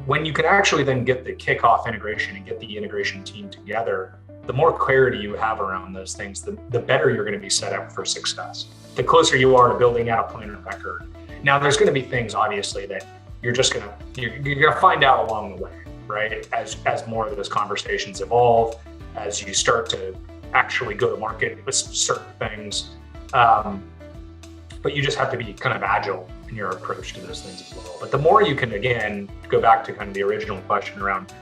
when you can actually then get the kickoff integration and get the integration team together, the more clarity you have around those things, the better you're going to be set up for success. The closer you are to building out a plan of record. Now, there's going to be things, obviously, that you're going to find out along the way, right? As more of those conversations evolve, as you start to actually go to market with certain things. But you just have to be kind of agile in your approach to those things as well. But the more you can, again, go back to kind of the original question around,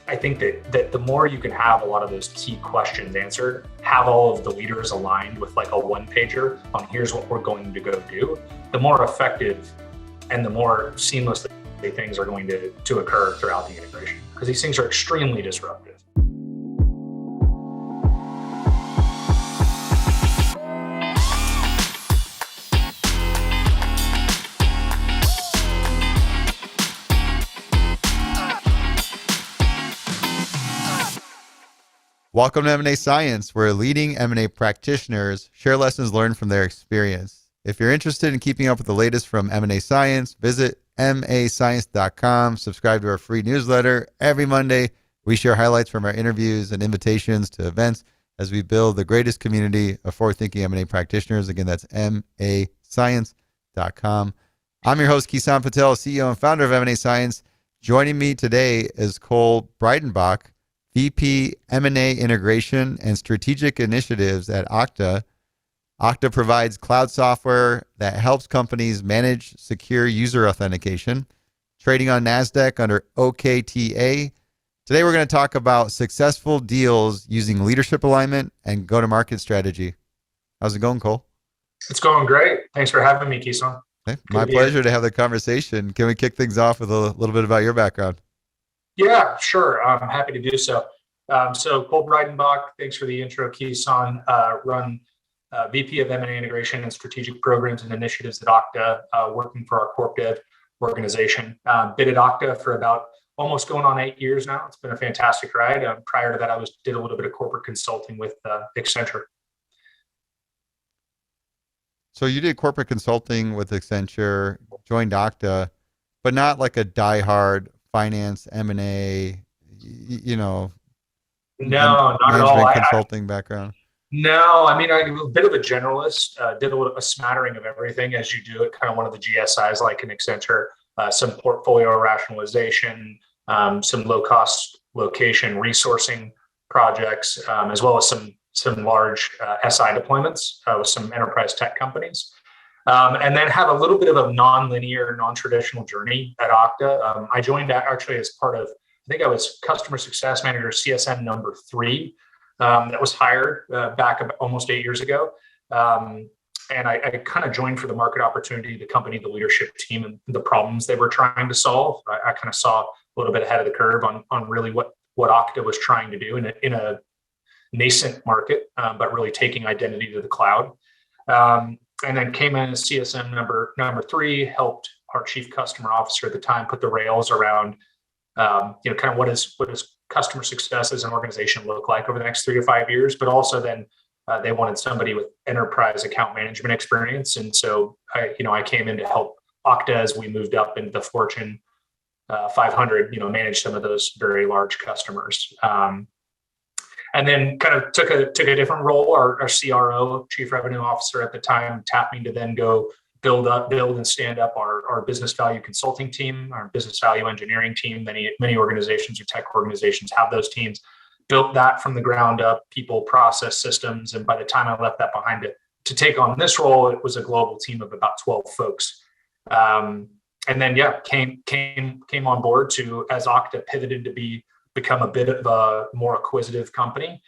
I think that the more you can have a lot of those key questions answered, have all of the leaders aligned with like a one-pager on here's what we're going to go do, the more effective and the more seamlessly things are going to occur throughout the integration, because these things are extremely disruptive. Welcome to M&A Science, where leading M&A practitioners share lessons learned from their experience. If you're interested in keeping up with the latest from M&A Science, visit mascience.com. Subscribe to our free newsletter. Every Monday, we share highlights from our interviews and invitations to events as we build the greatest community of forward-thinking M&A practitioners. Again, that's mascience.com. I'm your host, Kison Patel, CEO and founder of M&A Science. Joining me today is Cole Breidenbach, VP M&A Integration and Strategic Initiatives at Okta. Okta provides cloud software that helps companies manage secure user authentication, trading on NASDAQ under OKTA. Today, we're going to talk about successful deals using leadership alignment and go-to-market strategy. How's it going, Cole? It's going great. Thanks for having me, Kison. Okay. My pleasure to have the conversation. Can we kick things off with a little bit about your background? Yeah, sure. I'm happy to do so. So Cole Breidenbach, thanks for the intro, Kison. Run VP of M&A Integration and Strategic Programs and Initiatives at Okta, working for our Corp Dev organization. Been at Okta for about almost going on 8 years now. It's been a fantastic ride. Prior to that, I did a little bit of corporate consulting with Accenture. So you did corporate consulting with Accenture, joined Okta, but not like a diehard finance, M&A, No, not at all. Consulting background. No, I mean, I'm a bit of a generalist, did a smattering of everything as you do at kind of one of the GSIs like in Accenture, some portfolio rationalization, some low-cost location resourcing projects, as well as some large SI deployments with some enterprise tech companies. And then have a little bit of a non-linear, non-traditional journey at Okta. I joined actually as part of, I think I was customer success manager, CSM number 3, that was hired back about almost 8 years ago. And I kind of joined for the market opportunity, the company, the leadership team, and the problems they were trying to solve. I kind of saw a little bit ahead of the curve on really what Okta was trying to do in a nascent market, but really taking identity to the cloud. And then came in as CSM number 3, helped our chief customer officer at the time put the rails around, kind of what does customer success as an organization look like over the next 3 to 5 years, but also then they wanted somebody with enterprise account management experience. And so I came in to help Okta as we moved up into the Fortune 500, manage some of those very large customers. And then kind of took a different role. Our CRO, Chief Revenue Officer at the time, tapped me to then go build and stand up our business value consulting team, our business value engineering team. Many organizations or tech organizations have those teams. Built that from the ground up, people, process, systems. And by the time I left that behind to take on this role, it was a global team of about 12 folks. And then, came on board as Okta pivoted to become a bit of a more acquisitive company.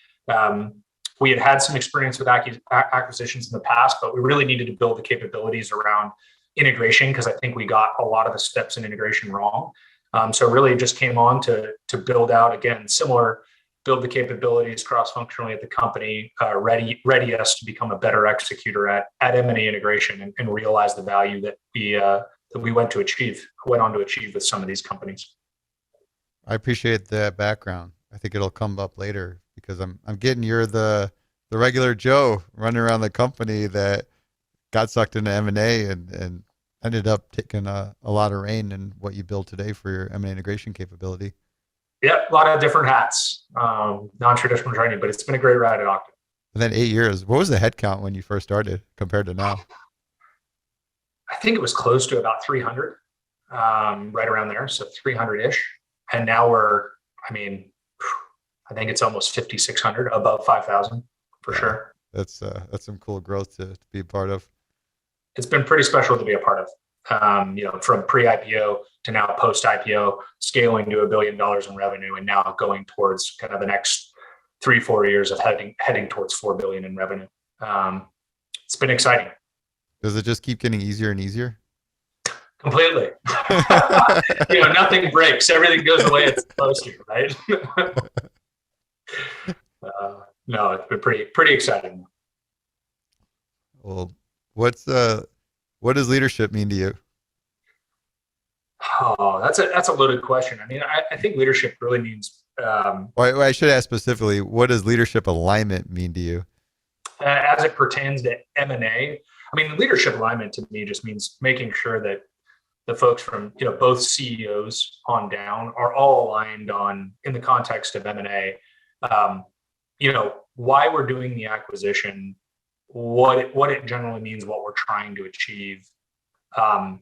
We had some experience with acquisitions in the past, but we really needed to build the capabilities around integration because I think we got a lot of the steps in integration wrong. So really just came on to build out, again, build the capabilities cross-functionally at the company, ready us to become a better executor at M&A integration and realize the value that we went on to achieve with some of these companies. I appreciate that background. I think it'll come up later because I'm getting you're the regular Joe running around the company that got sucked into M&A and ended up taking a lot of reign in what you build today for your M&A integration capability. Yeah, a lot of different hats, non-traditional training, but it's been a great ride at Okta. And then 8 years, what was the headcount when you first started compared to now? I think it was close to about 300, right around there. So 300-ish. And now I think it's almost 5,600, above 5,000 for sure. That's some cool growth to be a part of. It's been pretty special to be a part of. From pre-IPO to now post-IPO, scaling to $1 billion in revenue, and now going towards kind of the next 3-4 years of heading towards $4 billion in revenue. It's been exciting. Does it just keep getting easier and easier? Completely. Nothing breaks. Everything goes the way it's supposed to, right? No, it's been pretty exciting. Well, what does leadership mean to you? Oh, that's a loaded question. I mean, I think leadership really means. I should ask specifically, what does leadership alignment mean to you? As it pertains to M&A, I mean, leadership alignment to me just means making sure that the folks from both CEOs on down are all aligned on, in the context of M&A, why we're doing the acquisition, what it generally means, what we're trying to achieve, and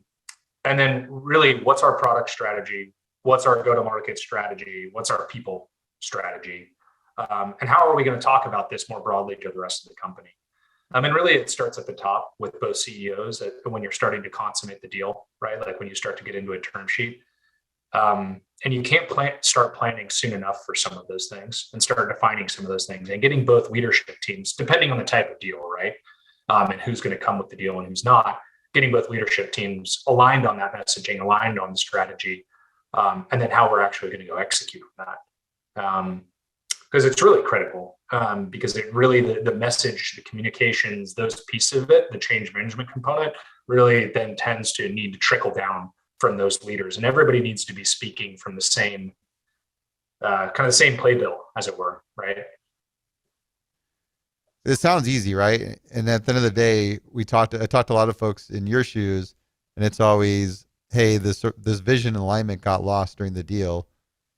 then really what's our product strategy, what's our go-to-market strategy, what's our people strategy, and how are we going to talk about this more broadly to the rest of the company. And really, it starts at the top with both CEOs when you're starting to consummate the deal, right? Like when you start to get into a term sheet. And you can't start planning soon enough for some of those things and start defining some of those things and getting both leadership teams, depending on the type of deal, right? And who's going to come with the deal and who's not, getting both leadership teams aligned on that messaging, aligned on the strategy, and then how we're actually going to go execute on that. Because it's really critical, because it really, the message, the communications, those pieces of it, the change management component really then tends to need to trickle down from those leaders, and everybody needs to be speaking from the same same playbill, as it were, right? It sounds easy, right? And at the end of the day, I talked to a lot of folks in your shoes, and it's always, hey, this vision alignment got lost during the deal.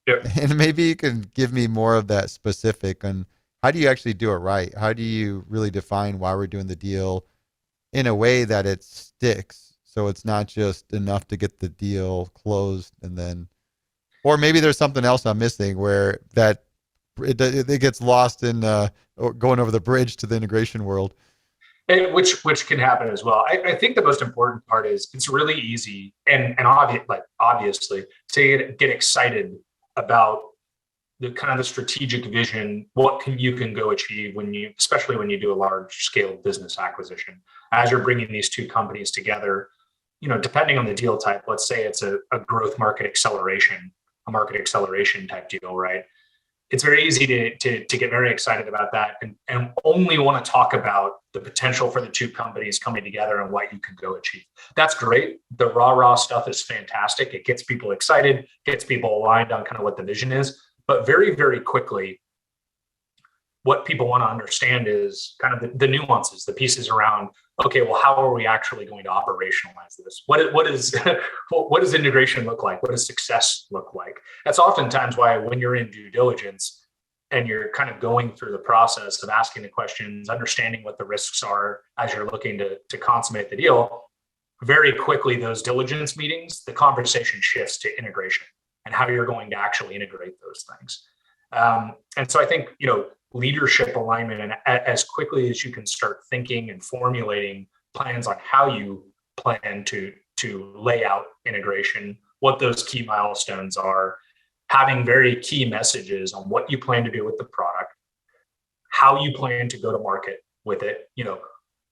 Yep. And maybe you can give me more of that specific on how do you actually do it right? How do you really define why we're doing the deal in a way that it sticks? So it's not just enough to get the deal closed and then, or maybe there's something else I'm missing where that it gets lost in going over the bridge to the integration world. Which can happen as well. I think the most important part is it's really easy and obviously to get excited about the kind of the strategic vision, what you can go achieve especially when you do a large scale business acquisition, as you're bringing these two companies together. Depending on the deal type, let's say it's a growth market acceleration type deal, right? It's very easy to get very excited about that and only want to talk about the potential for the two companies coming together and what you can go achieve. That's great. The raw stuff is fantastic. It gets people excited, gets people aligned on kind of what the vision is. But very, very quickly, what people want to understand is kind of the nuances, the pieces around, okay, well, how are we actually going to operationalize this? What does integration look like? What does success look like? That's oftentimes why when you're in due diligence and you're kind of going through the process of asking the questions, understanding what the risks are as you're looking to consummate the deal, very quickly, those diligence meetings, the conversation shifts to integration and how you're going to actually integrate those things. And so I think, leadership alignment, and as quickly as you can start thinking and formulating plans on how you plan to lay out integration, what those key milestones are, having very key messages on what you plan to do with the product, how you plan to go to market with it,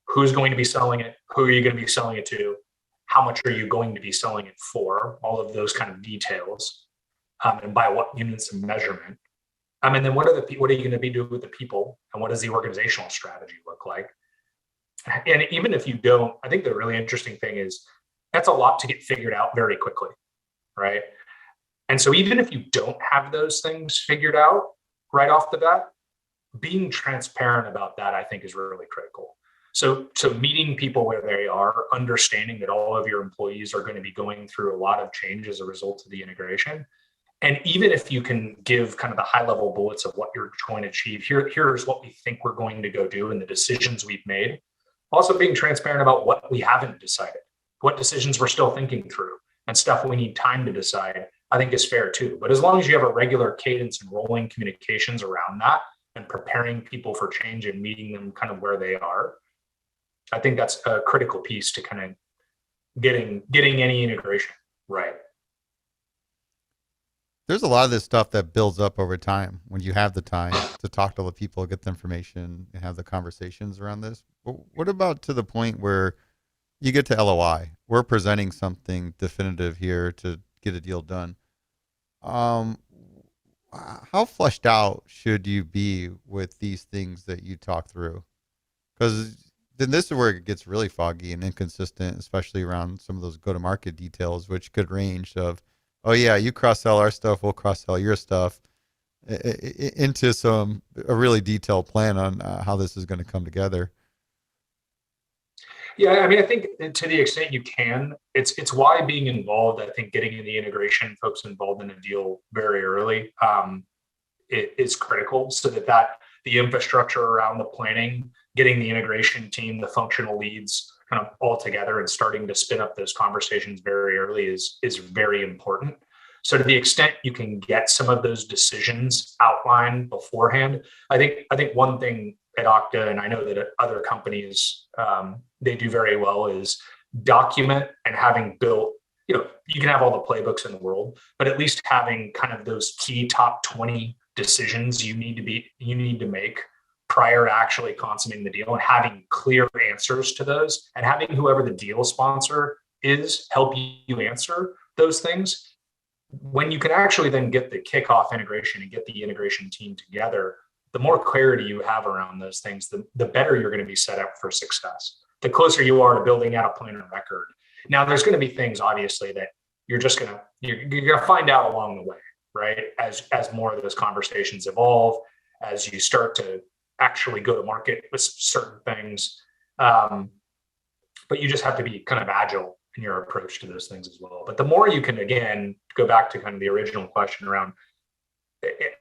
who's going to be selling it, who are you going to be selling it to, how much are you going to be selling it for, all of those kind of details, and by what units of measurement. And then what are you going to be doing with the people, and what does the organizational strategy look like? And even if you don't, I think the really interesting thing is that's a lot to get figured out very quickly, right? And so even if you don't have those things figured out right off the bat, being transparent about that, I think, is really critical. So meeting people where they are, understanding that all of your employees are going to be going through a lot of change as a result of the integration. And even if you can give kind of the high level bullets of what you're trying to achieve, here's what we think we're going to go do and the decisions we've made. Also being transparent about what we haven't decided, what decisions we're still thinking through, and stuff we need time to decide, I think is fair too. But as long as you have a regular cadence and rolling communications around that and preparing people for change and meeting them kind of where they are, I think that's a critical piece to kind of getting any integration right. There's a lot of this stuff that builds up over time when you have the time to talk to the people, get the information, and have the conversations around this. But what about to the point where you get to LOI? We're presenting something definitive here to get a deal done. How fleshed out should you be with these things that you talk through? Because then this is where it gets really foggy and inconsistent, especially around some of those go-to-market details, which could range of, oh yeah, you cross-sell our stuff, we'll cross-sell your stuff, into a really detailed plan on how this is going to come together. Yeah, I mean, I think to the extent you can, it's why being involved, I think getting in the integration, folks involved in a deal very early, it is critical so that the infrastructure around the planning, getting the integration team, the functional leads kind of all together and starting to spin up those conversations very early is very important. So to the extent you can get some of those decisions outlined beforehand, I think one thing at Okta, and I know that at other companies, they do very well, is document and having built, you can have all the playbooks in the world, but at least having kind of those key top 20 decisions you need to make prior to actually consummating the deal, and having clear answers to those, and having whoever the deal sponsor is help you answer those things. When you can actually then get the kickoff integration and get the integration team together, the more clarity you have around those things, the better you're going to be set up for success. The closer you are to building out a plan of record. Now, there's going to be things, obviously, that you're going to find out along the way, right? As more of those conversations evolve, as you start to actually go to market with certain things. But you just have to be kind of agile in your approach to those things as well. But the more you can, again, go back to kind of the original question around,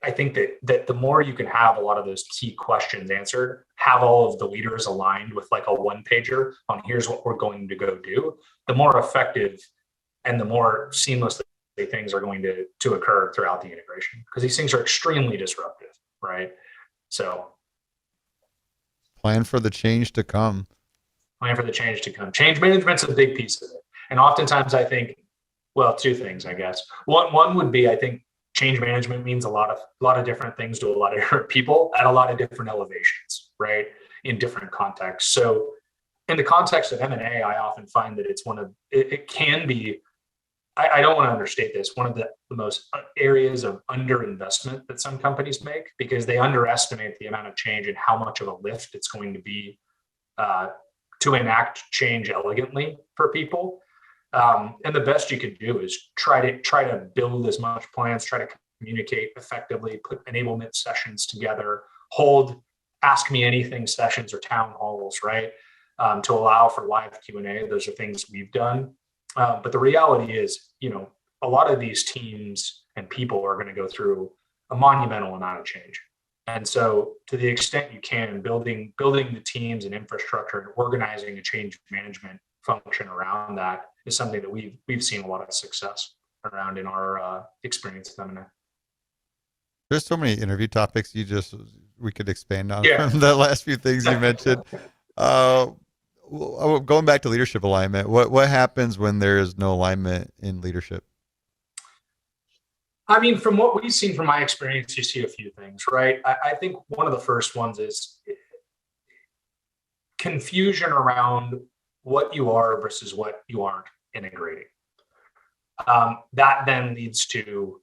I think that the more you can have a lot of those key questions answered, have all of the leaders aligned with like a one-pager on here's what we're going to go do, the more effective and the more seamlessly things are going to occur throughout the integration, because these things are extremely disruptive, right? So plan for the change to come. Plan for the change to come. Change management's a big piece of it. And oftentimes I think, well, two things, I guess. One would be, I think, change management means a lot of different things to a lot of different people at a lot of different elevations, right? In different contexts. So in the context of M&A, I often find that it can be, I don't want to understate this, one of the most areas of underinvestment that some companies make, because they underestimate the amount of change and how much of a lift it's going to be to enact change elegantly for people. And the best you can do is try to build as much plans, try to communicate effectively, put enablement sessions together, hold ask me anything sessions or town halls, right? To allow for live Q&A. Those are things we've done. But the reality is, a lot of these teams and people are going to go through a monumental amount of change. And so to the extent you can, building the teams and infrastructure and organizing a change management function around that is something that we've seen a lot of success around in our experience with M&A. There's so many interview topics we could expand on from the last few things you mentioned. Going back to leadership alignment, what happens when there is no alignment in leadership? I mean, from what we've seen from my experience, you see a few things, right? I think one of the first ones is confusion around what you are versus what you aren't integrating. That then leads to,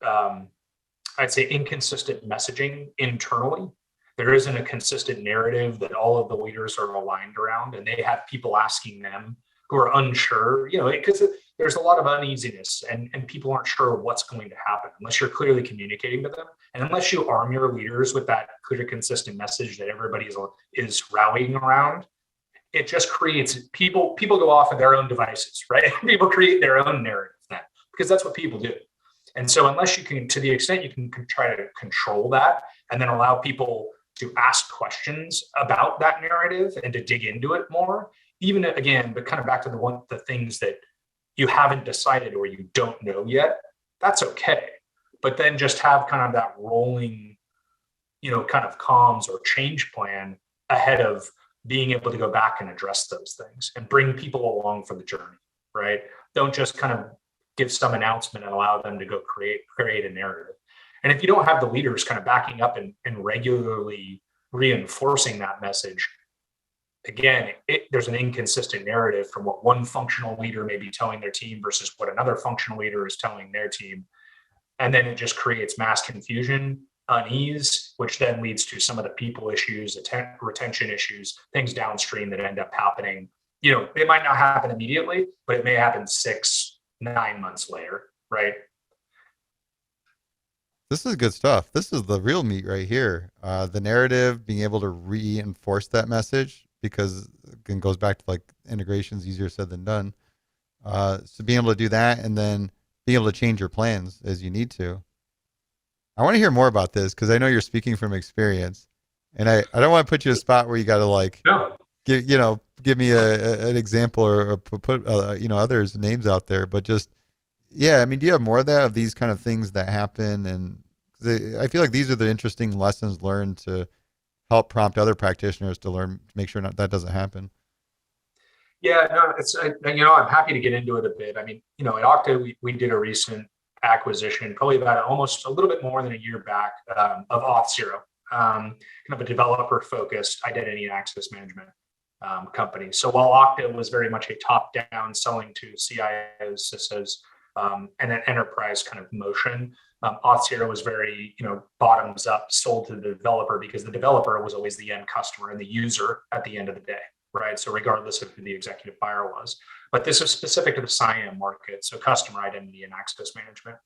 I'd say, inconsistent messaging internally. There isn't a consistent narrative that all of the leaders are aligned around, and they have people asking them who are unsure, because there's a lot of uneasiness and people aren't sure what's going to happen unless you're clearly communicating to them. And unless you arm your leaders with that clear, consistent message that everybody is rallying around, it just creates people go off of their own devices, right? People create their own narrative then, because that's what people do. And so unless you can, to the extent you can try to control that and then allow people to ask questions about that narrative and to dig into it more, even again, but kind of back to the things that you haven't decided or you don't know yet, that's okay. But then just have kind of that rolling, kind of comms or change plan ahead of being able to go back and address those things and bring people along for the journey, right? Don't just kind of give some announcement and allow them to go create a narrative. And if you don't have the leaders kind of backing up and regularly reinforcing that message, again, there's an inconsistent narrative from what one functional leader may be telling their team versus what another functional leader is telling their team. And then it just creates mass confusion, unease, which then leads to some of the people issues, retention issues, things downstream that end up happening. It might not happen immediately, but it may happen 6-9 months later, right? This is good stuff. This is the real meat right here. The narrative, being able to reinforce that message, because it goes back to like integration's easier said than done. So being able to do that and then being able to change your plans as you need to. I want to hear more about this because I know you're speaking from experience, and I don't want to put you in a spot where you got to like, give me an example or put others' names out there, but just, yeah, I mean, do you have more of that, of these kind of things that happen? And I feel like these are the interesting lessons learned to help prompt other practitioners to learn, to make sure that doesn't happen. Yeah, no, I'm happy to get into it a bit. I mean, at Okta, we did a recent acquisition, probably about almost a little bit more than a year back, of Auth0, kind of a developer-focused identity and access management company. So while Okta was very much a top-down selling to CIOs, CISOs, and an enterprise kind of motion, Auth0 was very, bottoms up, sold to the developer, because the developer was always the end customer and the user at the end of the day, right? So regardless of who the executive buyer was. But this is specific to the CIAM market, so customer identity and access management.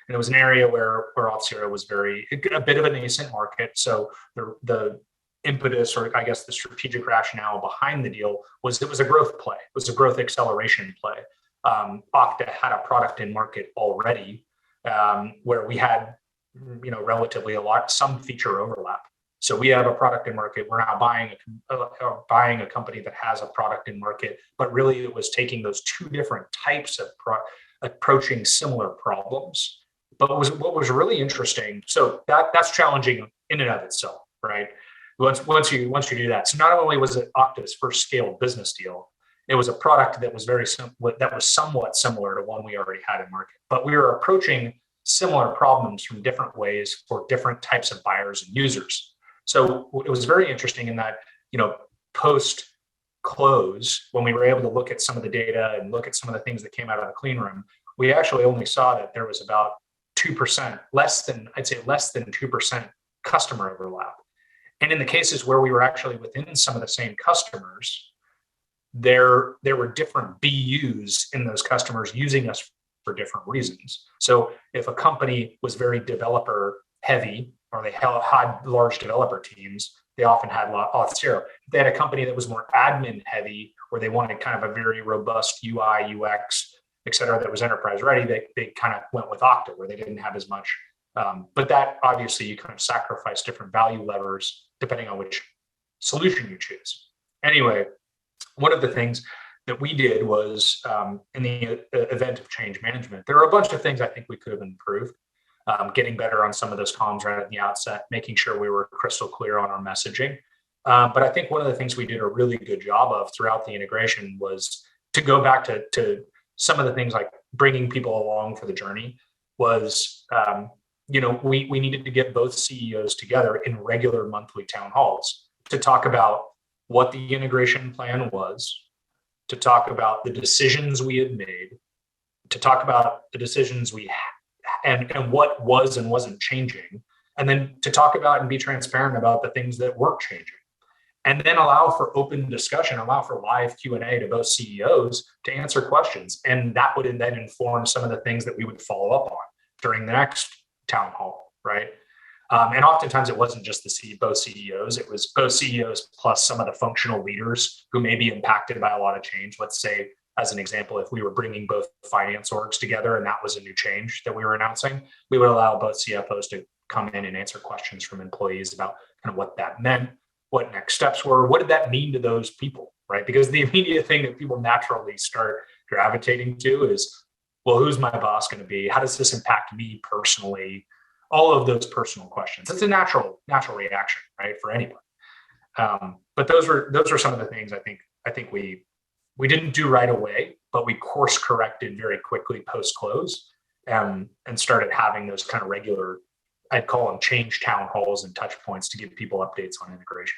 And it was an area where Auth0 was a bit of a nascent market. So the impetus, or I guess the strategic rationale behind the deal, was it was a growth play. It was a growth acceleration play. Okta had a product in market already, where we had, relatively some feature overlap. So we have a product in market. We're now buying a company that has a product in market, but really it was taking those two different types of approaching similar problems. But what was really interesting, so that's challenging in and of itself, right? Once you do that, so not only was it Okta's first scaled business deal, it was a product that was somewhat similar to one we already had in market, but we were approaching similar problems from different ways for different types of buyers and users. So it was very interesting in that, post close, when we were able to look at some of the data and look at some of the things that came out of the clean room, we actually only saw that there was about 2%, less than 2% customer overlap. And in the cases where we were actually within some of the same customers, there were different BUs in those customers using us for different reasons. So if a company was very developer heavy, or they had large developer teams, they often had Auth0. If they had a company that was more admin heavy, or they wanted kind of a very robust UI, UX, et cetera, that was enterprise ready, they kind of went with Okta, where they didn't have as much. But that obviously you kind of sacrifice different value levers depending on which solution you choose. Anyway, one of the things that we did was, in the event of change management, there are a bunch of things I think we could have improved. Getting better on some of those comms right at the outset, making sure we were crystal clear on our messaging. But I think one of the things we did a really good job of throughout the integration was to go back to some of the things like bringing people along for the journey. Was, we needed to get both CEOs together in regular monthly town halls to talk about what the integration plan was, to talk about the decisions we had made, to talk about the decisions we had, and what was and wasn't changing, and then to talk about and be transparent about the things that weren't changing, and then allow for open discussion, allow for live Q&A to both CEOs to answer questions. And that would then inform some of the things that we would follow up on during the next town hall, right? And oftentimes it wasn't just both CEOs, it was both CEOs plus some of the functional leaders who may be impacted by a lot of change. Let's say, as an example, if we were bringing both finance orgs together and that was a new change that we were announcing, we would allow both CFOs to come in and answer questions from employees about kind of what that meant, what next steps were, what did that mean to those people, right? Because the immediate thing that people naturally start gravitating to is, well, who's my boss going to be? How does this impact me personally? All of those personal questions. It's a natural reaction, right, for anyone. But those were some of the things I think we didn't do right away, but we course corrected very quickly post close, and started having those kind of regular, I'd call them change town halls and touch points to give people updates on integration.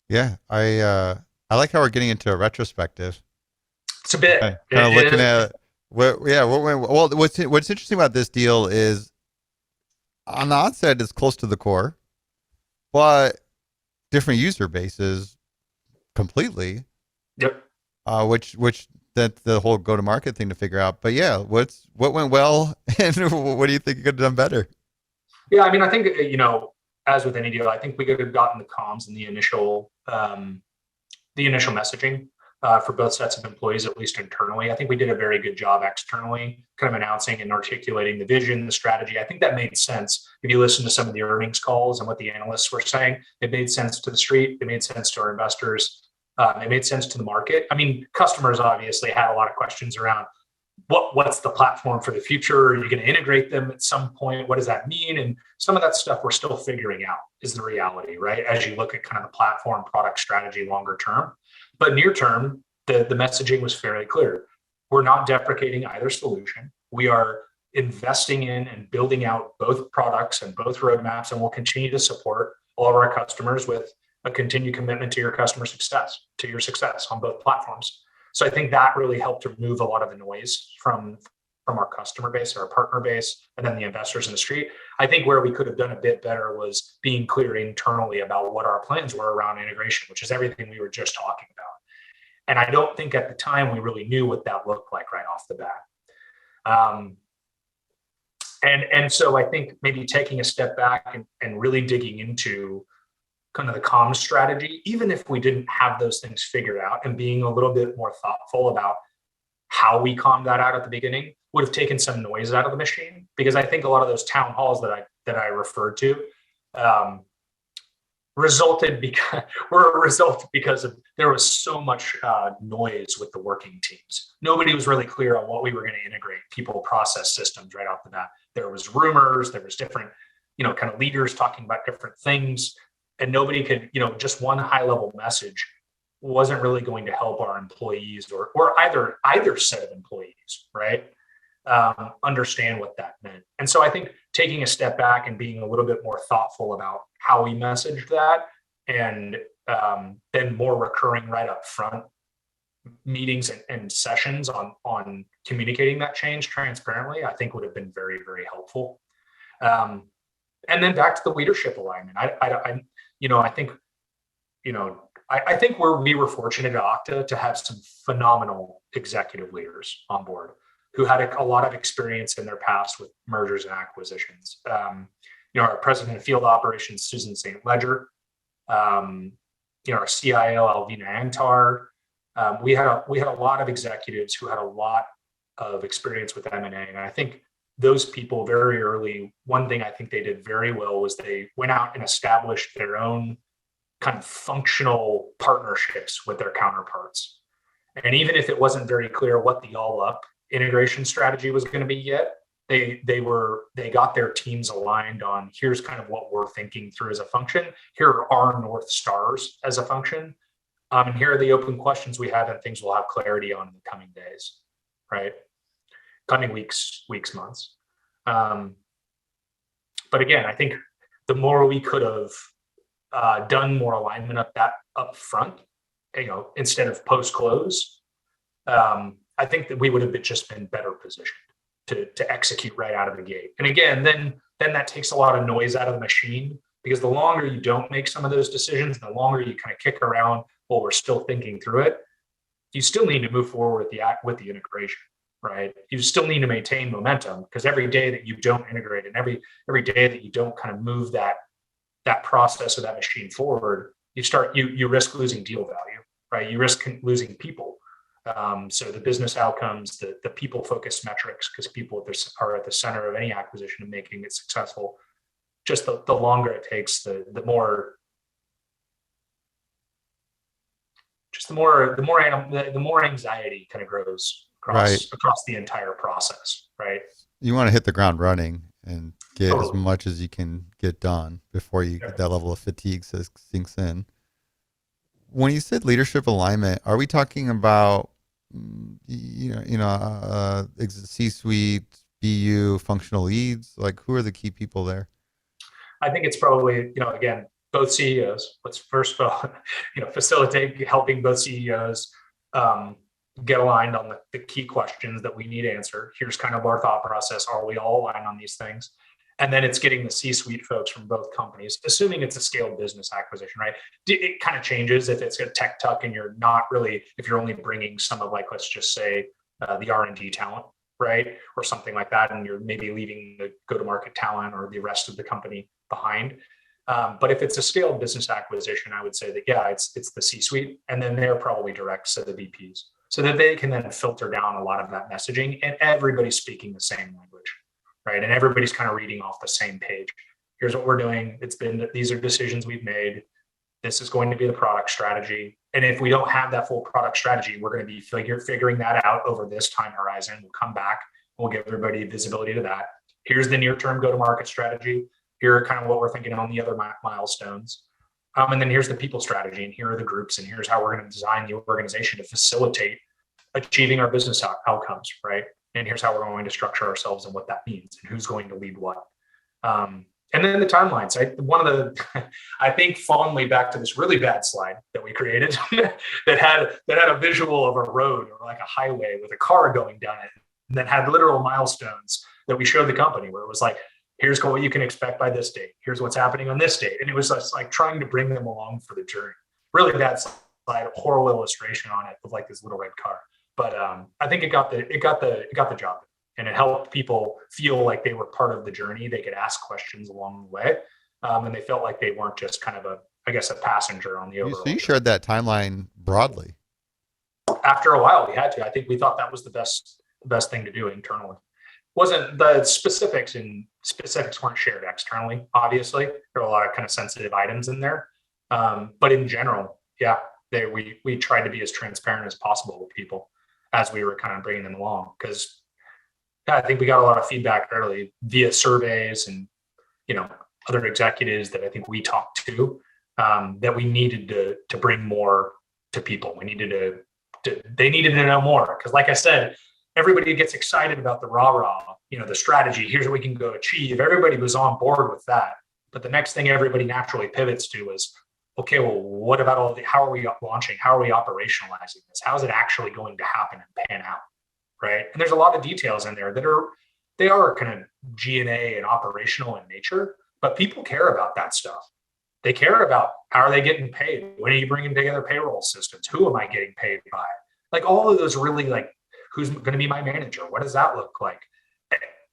Yeah, I like how we're getting into a retrospective. It's a bit kind of looking at what's interesting about this deal is on the onset it's close to the core, but different user bases completely. Yep. Which that's the whole go to market thing to figure out. But yeah, what went well and what do you think you could have done better? Yeah, I mean, I think, as with any deal, I think we could have gotten the comms and the initial messaging for both sets of employees, at least internally. I think we did a very good job externally, kind of announcing and articulating the vision, the strategy. I think that made sense. If you listen to some of the earnings calls and what the analysts were saying, it made sense to the street. It made sense to our investors. It made sense to the market. I mean, customers obviously had a lot of questions around what's the platform for the future? Are you going to integrate them at some point? What does that mean? And some of that stuff we're still figuring out is the reality, right? As you look at kind of the platform product strategy longer term. But near term, the messaging was fairly clear. We're not deprecating either solution. We are investing in and building out both products and both roadmaps, and we'll continue to support all of our customers with a continued commitment to your customer success, to your success on both platforms. So I think that really helped to remove a lot of the noise from our customer base, our partner base, and then the investors in the street. I think where we could have done a bit better was being clear internally about what our plans were around integration, which is everything we were just talking about. And I don't think at the time we really knew what that looked like right off the bat. And so I think maybe taking a step back and really digging into kind of the comms strategy, even if we didn't have those things figured out, and being a little bit more thoughtful about how we calmed that out at the beginning would have taken some noise out of the machine. Because I think a lot of those town halls that I referred to resulted because of there was so much noise with the working teams. Nobody was really clear on what we were going to integrate, people, process, systems right off the bat. There was rumors, there was different, kind of leaders talking about different things. And nobody could, just one high level message wasn't really going to help our employees or either set of employees, right? Understand what that meant. And so I think taking a step back and being a little bit more thoughtful about how we messaged that, and then more recurring right up front meetings and sessions on communicating that change transparently, I think would have been very, very helpful. And then back to the leadership alignment. I think we were fortunate at Okta to have some phenomenal executive leaders on board who had a lot of experience in their past with mergers and acquisitions. Our president of field operations, Susan St. Ledger, our CIO, Alvina Antar. We had a lot of executives who had a lot of experience with M&A, and I think those people very early, one thing I think they did very well was they went out and established their own kind of functional partnerships with their counterparts. And even if it wasn't very clear what the all up integration strategy was going to be yet, they got their teams aligned on here's kind of what we're thinking through as a function. Here are our North Stars as a function. And here are the open questions we have and things we'll have clarity on in the coming days, right? Coming weeks, months. But again, I think the more we could have done more alignment up front, instead of post close, I think that we would have just been better positioned to execute right out of the gate. And again, then that takes a lot of noise out of the machine, because the longer you don't make some of those decisions, the longer you kind of kick around while we're still thinking through it, you still need to move forward with the integration. right? You still need to maintain momentum, because every day that you don't integrate and every day that you don't kind of move that process or that machine forward, you risk losing deal value, right? You risk losing people. So the business outcomes, the people focused metrics, because people are at the center of any acquisition and making it successful. Just the longer it takes, the more anxiety kind of grows across the entire process, right? You want to hit the ground running and get Totally. as much as you can get done before you get that level of fatigue sinks in. When you said leadership alignment, are we talking about C-suite, BU, functional leads? Like, who are the key people there? I think it's probably, again, both CEOs. Let's first of all, facilitate helping both CEOs get aligned on the key questions that we need answered. Here's kind of our thought process. Are we all aligned on these things? And then it's getting the C-suite folks from both companies, assuming it's a scaled business acquisition, right? It kind of changes if it's a tech tuck and you're not really, if you're only bringing some of, like, let's just say the R&D talent, right? Or something like that. And you're maybe leaving the go-to-market talent or the rest of the company behind. But if it's a scaled business acquisition, I would say that, yeah, it's the C-suite, and then they're probably direct to the VPs, so that they can then filter down a lot of that messaging, and everybody's speaking the same language, right? And everybody's kind of reading off the same page. Here's what we're doing. These are decisions we've made. This is going to be the product strategy. And if we don't have that full product strategy, we're going to be figuring that out over this time horizon. We'll come back. We'll give everybody visibility to that. Here's the near-term go-to-market strategy. Here are kind of what we're thinking on the other milestones. And then here's the people strategy, and here are the groups, and here's how we're going to design the organization to facilitate achieving our business outcomes, right? And here's how we're going to structure ourselves and what that means, and who's going to lead what. And then the timelines. I think fondly back to this really bad slide that we created that had a visual of a road or like a highway with a car going down it, and that had literal milestones that we showed the company, where it was like, here's what you can expect by this date. Here's what's happening on this date. And it was just like trying to bring them along for the journey. Really bad slide, a horrible illustration on it of like this little red car. But I think it got the job, and it helped people feel like they were part of the journey. They could ask questions along the way, and they felt like they weren't just kind of a passenger on the overall. So you shared that timeline broadly. After a while, we had to. I think we thought that was the best thing to do internally. Wasn't the specifics weren't shared externally. Obviously, there were a lot of kind of sensitive items in there, but in general, yeah, we tried to be as transparent as possible with people as we were kind of bringing them along, because I think we got a lot of feedback early via surveys and other executives that I think we talked to, that we needed to bring more to people. They needed to know more, because, like I said, everybody gets excited about the rah-rah, the strategy. Here's what we can go achieve. Everybody was on board with that. But the next thing everybody naturally pivots to is, okay, well, what about how are we launching? How are we operationalizing this? How is it actually going to happen and pan out, right? And there's a lot of details in there they are kind of G&A and operational in nature, but people care about that stuff. They care about, how are they getting paid? When are you bringing together payroll systems? Who am I getting paid by? Like, all of those really, like, who's going to be my manager? What does that look like?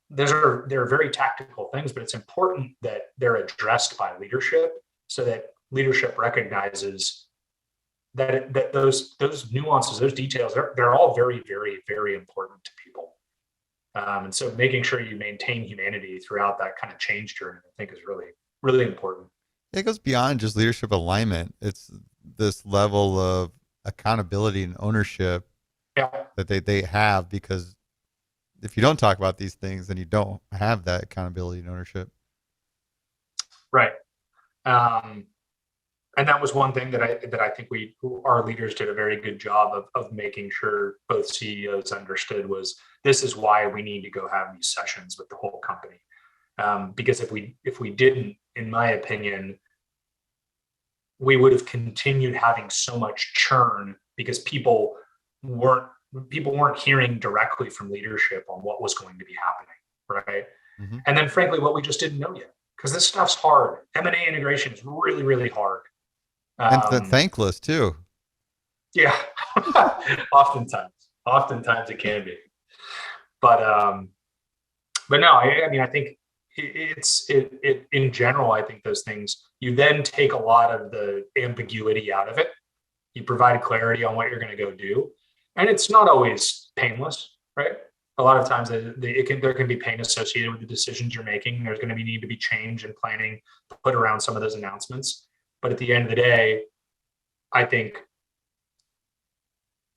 They're very tactical things, but it's important that they're addressed by leadership, so that leadership recognizes that those nuances, those details, they're all very, very, very important to people. And so making sure you maintain humanity throughout that kind of change journey, I think, is really, really important. It goes beyond just leadership alignment. It's this level of accountability and ownership that they have, because if you don't talk about these things, then you don't have that accountability and ownership. Right. And that was one thing that I think our leaders did a very good job of making sure both CEOs understood, was this is why we need to go have these sessions with the whole company. Because if we didn't, in my opinion, we would have continued having so much churn, because people weren't hearing directly from leadership on what was going to be happening, right? Mm-hmm. And then, frankly, what we just didn't know yet, because this stuff's hard. M&A integration is really, really hard. And thankless too. Yeah, oftentimes it can be. But no, I mean, I think it in general, I think those things, you then take a lot of the ambiguity out of it. You provide clarity on what you're going to go do. And it's not always painless, right? A lot of times there can be pain associated with the decisions you're making. There's going to need to be change and planning put around some of those announcements. But at the end of the day, I think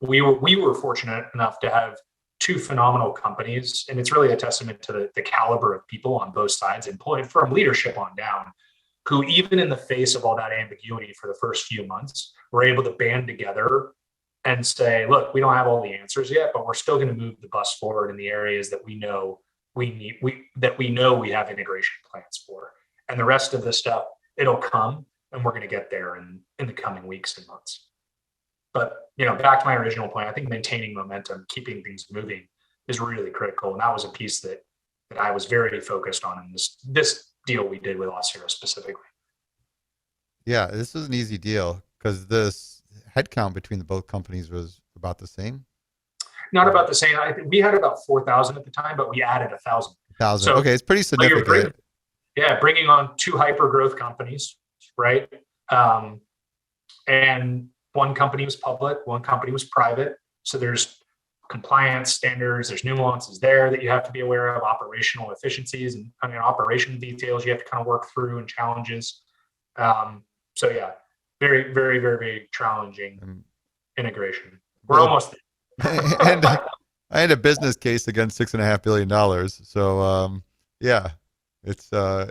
we were fortunate enough to have two phenomenal companies, and it's really a testament to the caliber of people on both sides, employed from leadership on down, who even in the face of all that ambiguity for the first few months, were able to band together and say, look, we don't have all the answers yet, but we're still going to move the bus forward in the areas that we know we need, we have integration plans for. And the rest of the stuff, it'll come, and we're going to get there in the coming weeks and months. But, back to my original point, I think maintaining momentum, keeping things moving is really critical. And that was a piece that I was very focused on in this deal we did with Austereo specifically. Yeah, this was an easy deal because this headcount between the both companies was about the same. Not about the same. I think we had about 4,000 at the time, but we added 1,000. 1,000. So, okay, it's pretty significant. Bringing on two hyper growth companies, right? And one company was public, one company was private. So there's compliance standards, there's nuances there that you have to be aware of, operational efficiencies and operational details you have to kind of work through, and challenges. So yeah, very, very, very, very challenging integration. We're almost there. And I had a business case against $6.5 billion. So yeah, it's I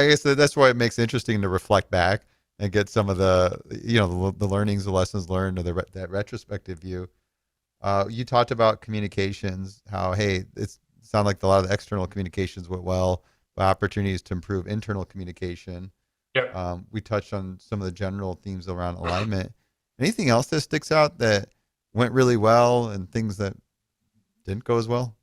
guess that's why it makes it interesting to reflect back and get some of the the learnings, the lessons learned, or that retrospective view. You talked about communications, how it sounded like a lot of the external communications went well, but opportunities to improve internal communication. Yep. We touched on some of the general themes around alignment. Anything else that sticks out that went really well and things that didn't go as well?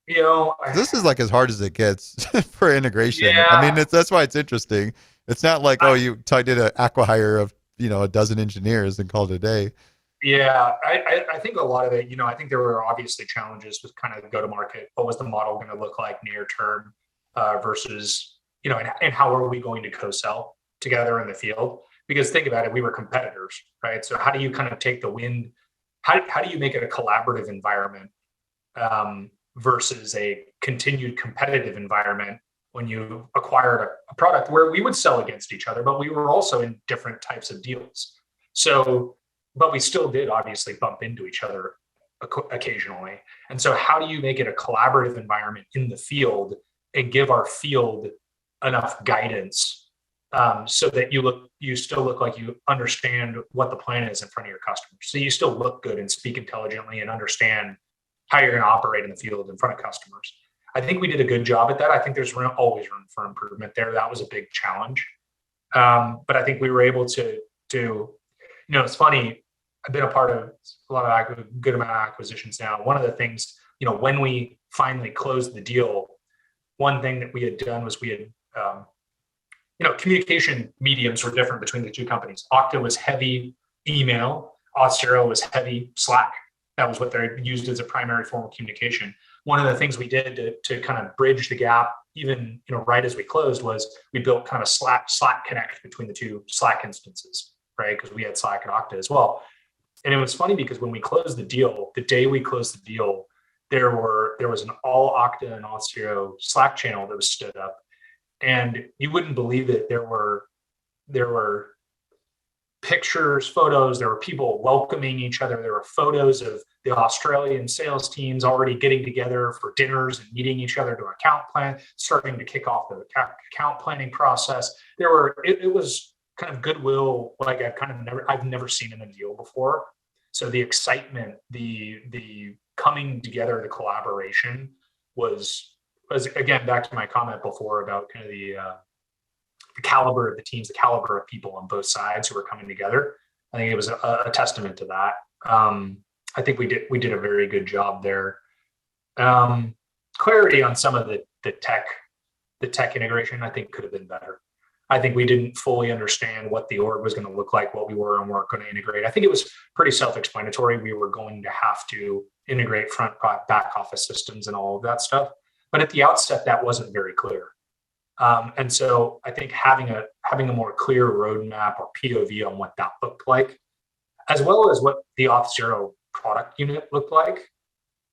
This is like as hard as it gets for integration. Yeah. I mean, that's why it's interesting. It's not like, you did an acqui-hire of, a dozen engineers and called it a day. Yeah, I think a lot of it, I think there were obviously challenges with kind of go to market. What was the model going to look like near term versus, and how are we going to co-sell together in the field? Because think about it, we were competitors, right? So how do you kind of take the wind? How do you make it a collaborative environment versus a continued competitive environment when you acquired a product where we would sell against each other, but we were also in different types of deals. So, but we still did obviously bump into each other occasionally. And so how do you make it a collaborative environment in the field and give our field enough guidance so that you still look like you understand what the plan is in front of your customers. So you still look good and speak intelligently and understand how you're going to operate in the field in front of customers. I think we did a good job at that. I think there's always room for improvement there. That was a big challenge. But I think we were able to, it's funny. I've been a part of a good amount of acquisitions now. One of the things, when we finally closed the deal, one thing that we had done was we had, communication mediums were different between the two companies. Okta was heavy email. Austereo was heavy Slack. That was what they used as a primary form of communication. One of the things we did to kind of bridge the gap, even right as we closed, was we built kind of Slack Connect between the two Slack instances, right? Because we had Slack and Okta as well. And it was funny because when we closed the deal, the day we closed the deal, there was an all Okta and Austereo Slack channel that was stood up, and you wouldn't believe it. There were pictures, photos, there were people welcoming each other. There were photos of the Australian sales teams already getting together for dinners and meeting each other to account plan, starting to kick off the account planning process. It was kind of goodwill like I've never seen in a deal before. So the excitement, the coming together, the collaboration was again, back to my comment before about kind of the caliber of the teams, the caliber of people on both sides who were coming together. I think it was a testament to that. I think we did a very good job there. Clarity on some of the tech integration, I think, could have been better. I think we didn't fully understand what the org was going to look like, what we were and weren't going to integrate. I think it was pretty self-explanatory. We were going to have to integrate front, back office systems and all of that stuff. But at the outset, that wasn't very clear. And so I think having a more clear roadmap or POV on what that looked like, as well as what the Auth0 product unit looked like,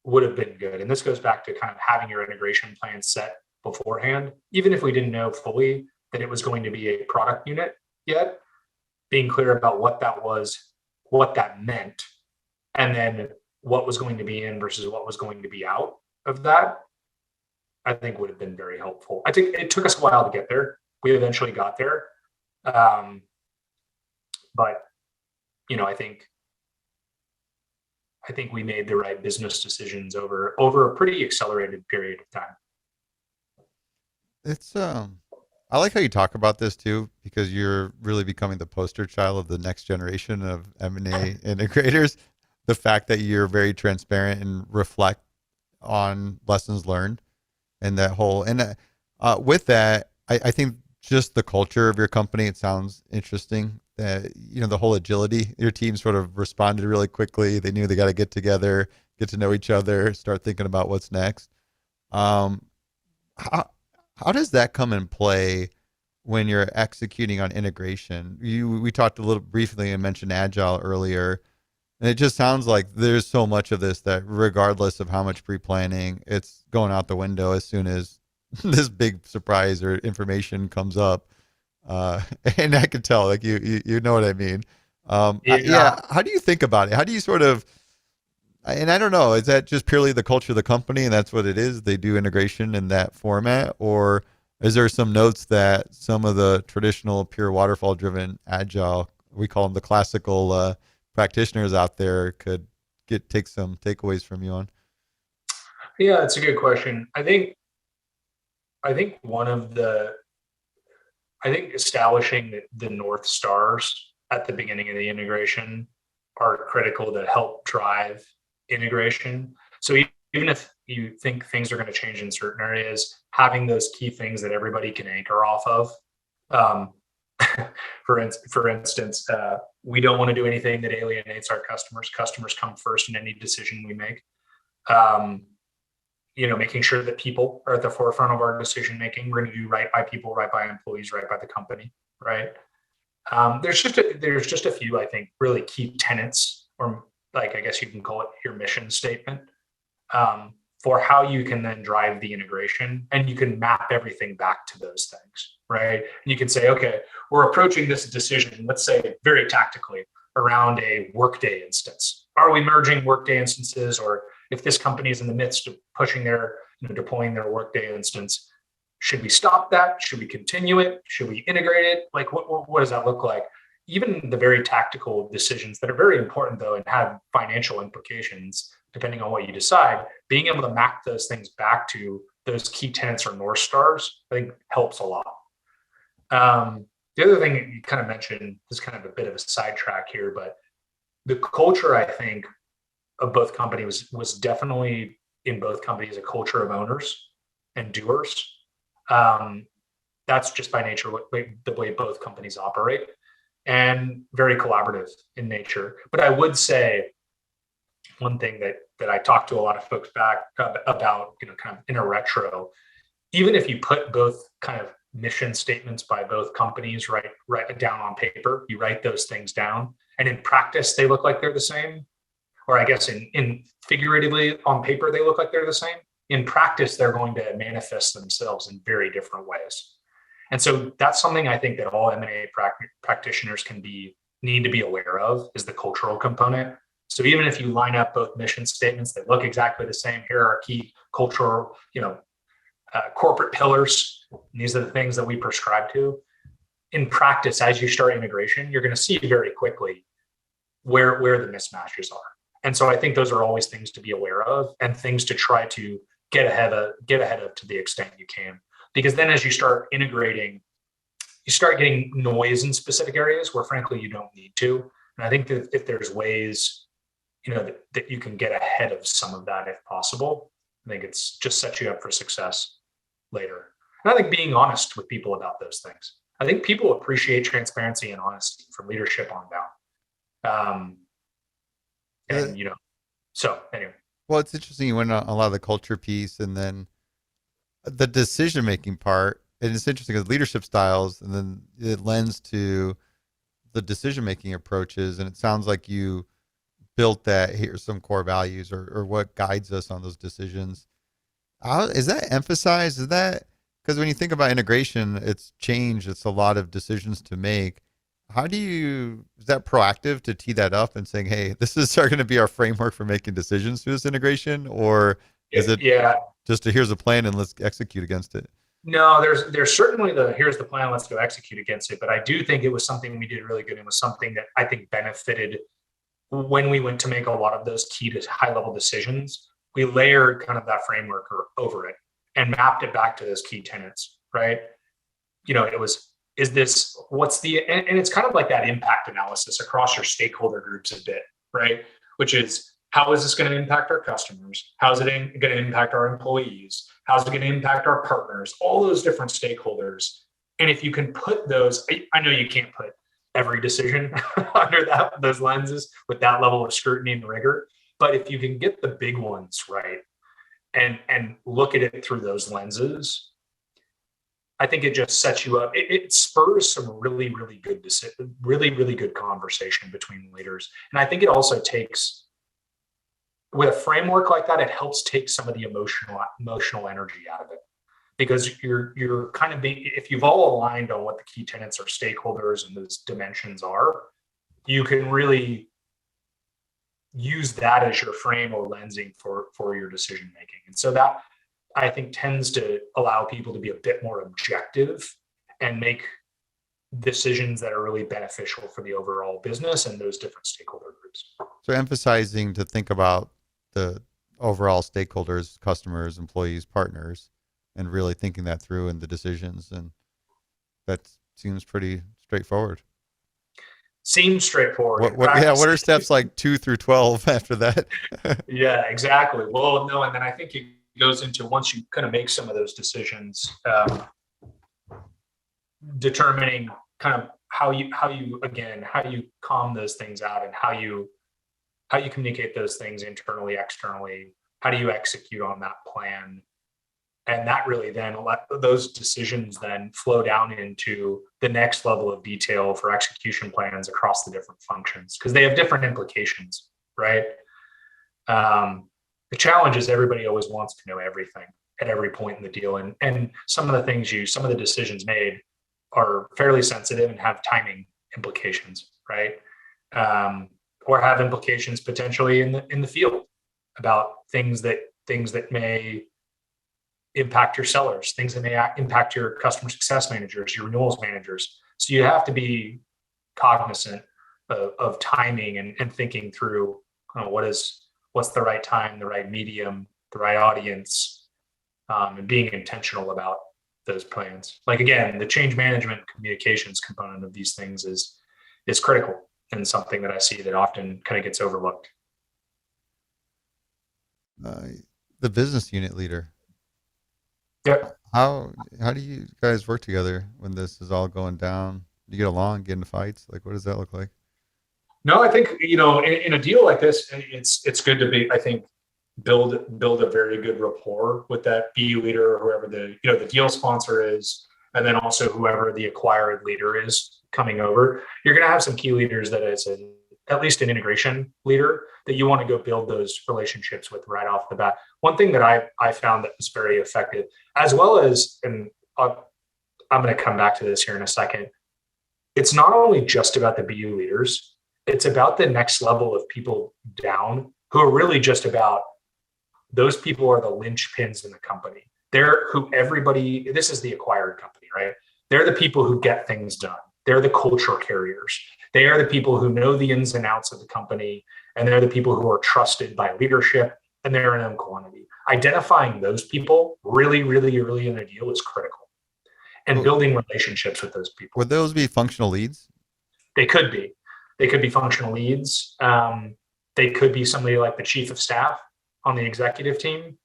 would have been good. And this goes back to kind of having your integration plan set beforehand, even if we didn't know fully that it was going to be a product unit yet, being clear about what that was, what that meant, and then what was going to be in versus what was going to be out of that, I think would have been very helpful. I think it took us a while to get there. We eventually got there. But, I think we made the right business decisions over a pretty accelerated period of time. It's I like how you talk about this too, because you're really becoming the poster child of the next generation of M&A integrators. The fact that you're very transparent and reflect on lessons learned and that whole, and with that, I think just the culture of your company, it sounds interesting that, the whole agility, your team sort of responded really quickly. They knew they got to get together, get to know each other, start thinking about what's next. How does that come in play when you're executing on integration? We talked a little briefly and mentioned Agile earlier, and it just sounds like there's so much of this that regardless of how much pre-planning, it's going out the window as soon as this big surprise or information comes up. And I can tell, like you know what I mean? Yeah. How do you think about it? How do you sort of, and I don't know, is that just purely the culture of the company and that's what it is? They do integration in that format, or is there some notes that some of the traditional pure waterfall driven agile, we call them the classical practitioners out there, could take some takeaways from you on? Yeah, that's a good question. I think establishing the North Stars at the beginning of the integration are critical to help drive integration. So even if you think things are going to change in certain areas, having those key things that everybody can anchor off of. For instance, we don't want to do anything that alienates our customers. Customers come first in any decision we make. Making sure that people are at the forefront of our decision making. We're going to do right by people, right by employees, right by the company, right? There's just a few, I think, really key tenets, or like I guess you can call it your mission statement, for how you can then drive the integration, and you can map everything back to those things, right? And you can say, okay, we're approaching this decision, let's say very tactically, around a Workday instance. Are we merging Workday instances, or if this company is in the midst of pushing deploying their Workday instance, should we stop that? Should we continue it? Should we integrate it? Like, what does that look like? Even the very tactical decisions that are very important, though, and have financial implications, depending on what you decide, being able to map those things back to those key tenets or North Stars, I think helps a lot. The other thing that you kind of mentioned is kind of a bit of a sidetrack here, but the culture, I think, of both companies was definitely in both companies a culture of owners and doers. That's just by nature the way both companies operate, and very collaborative in nature. But I would say one thing that I talked to a lot of folks back about, kind of in a retro, even if you put both kind of mission statements by both companies write down on paper, you write those things down, and in practice they look like they're the same, or I guess in figuratively on paper they look like they're the same. In practice, they're going to manifest themselves in very different ways. And so that's something I think that all M&A practitioners need to be aware of, is the cultural component. So even if you line up both mission statements that look exactly the same, here are key cultural, corporate pillars. These are the things that we prescribe to. In practice, as you start integration, you're going to see very quickly where the mismatches are. And so I think those are always things to be aware of, and things to try to get ahead of to the extent you can. Because then as you start integrating, you start getting noise in specific areas where frankly you don't need to. And I think that if there's ways, that you can get ahead of some of that if possible, I think it's just sets you up for success later. And I think being honest with people about those things. I think people appreciate transparency and honesty from leadership on down. And, so anyway. Well, it's interesting. You went on a lot of the culture piece and then the decision-making part. And it's interesting because leadership styles and then it lends to the decision-making approaches. And it sounds like you built that. Here's some core values or what guides us on those decisions. How is that emphasized? Is that because when you think about integration, it's change. It's a lot of decisions to make. Is that proactive to tee that up and saying, hey, this is going to be our framework for making decisions through this integration? Or is it just here's a plan and let's execute against it? No, there's certainly here's the plan, let's go execute against it. But I do think it was something we did really good. It was something that I think benefited when we went to make a lot of those key to high level decisions. We layered kind of that framework over it and mapped it back to those key tenets, right? It was, and it's kind of like that impact analysis across your stakeholder groups a bit, right? Which is, how is this going to impact our customers? How is it going to impact our employees? How's it going to impact our partners? All those different stakeholders. And if you can put those, I know you can't put every decision under those lenses with that level of scrutiny and rigor, but if you can get the big ones right and look at it through those lenses, I think it just sets you up. It spurs some really, really good really, really good conversation between leaders. And I think it also takes, with a framework like that, it helps take some of the emotional energy out of it, because you're kind of if you've all aligned on what the key tenets or stakeholders and those dimensions are, you can really use that as your frame or lensing for your decision making. And so that, I think, tends to allow people to be a bit more objective and make decisions that are really beneficial for the overall business and those different stakeholder groups. So emphasizing to think about the overall stakeholders, customers, employees, partners, and really thinking that through in the decisions. And that seems pretty straightforward. Seems straightforward. What are steps like 2 through 12 after that? Yeah, exactly. Well, no, and then I think it goes into, once you kind of make some of those decisions, determining kind of how you calm those things out and how you communicate those things internally, externally. How do you execute on that plan? And that really then those decisions then flow down into the next level of detail for execution plans across the different functions, because they have different implications, right? The challenge is everybody always wants to know everything at every point in the deal. And some of the decisions made are fairly sensitive and have timing implications, right? Or have implications potentially in the field about things that may impact your sellers, things that may impact your customer success managers, your renewals managers. So you have to be cognizant of timing and thinking through what's the right time, the right medium, the right audience, and being intentional about those plans. Like, again, the change management communications component of these things is critical and something that I see that often kind of gets overlooked. The business unit leader. Yep. How do you guys work together when this is all going down? Do you get along, get into fights? Like, what does that look like? No, I think, in a deal like this, it's good to I think, build a very good rapport with that BU leader or whoever the deal sponsor is, and then also whoever the acquired leader is coming over. You're going to have some key leaders that is at least an integration leader that you want to go build those relationships with right off the bat. One thing that I found that was very effective, as well as, and I'm going to come back to this here in a second, it's not only just about the BU leaders, it's about the next level of people down who are really just about, those people are the linchpins in the company. This is the acquired company, right? They're the people who get things done. They're the culture carriers. They are the people who know the ins and outs of the company, and they're the people who are trusted by leadership, and they're in quantity. Identifying those people really, really early in the deal is critical, and building relationships with those people. Would those be functional leads? They could be. They could be functional leads. They could be somebody like the chief of staff on the executive team.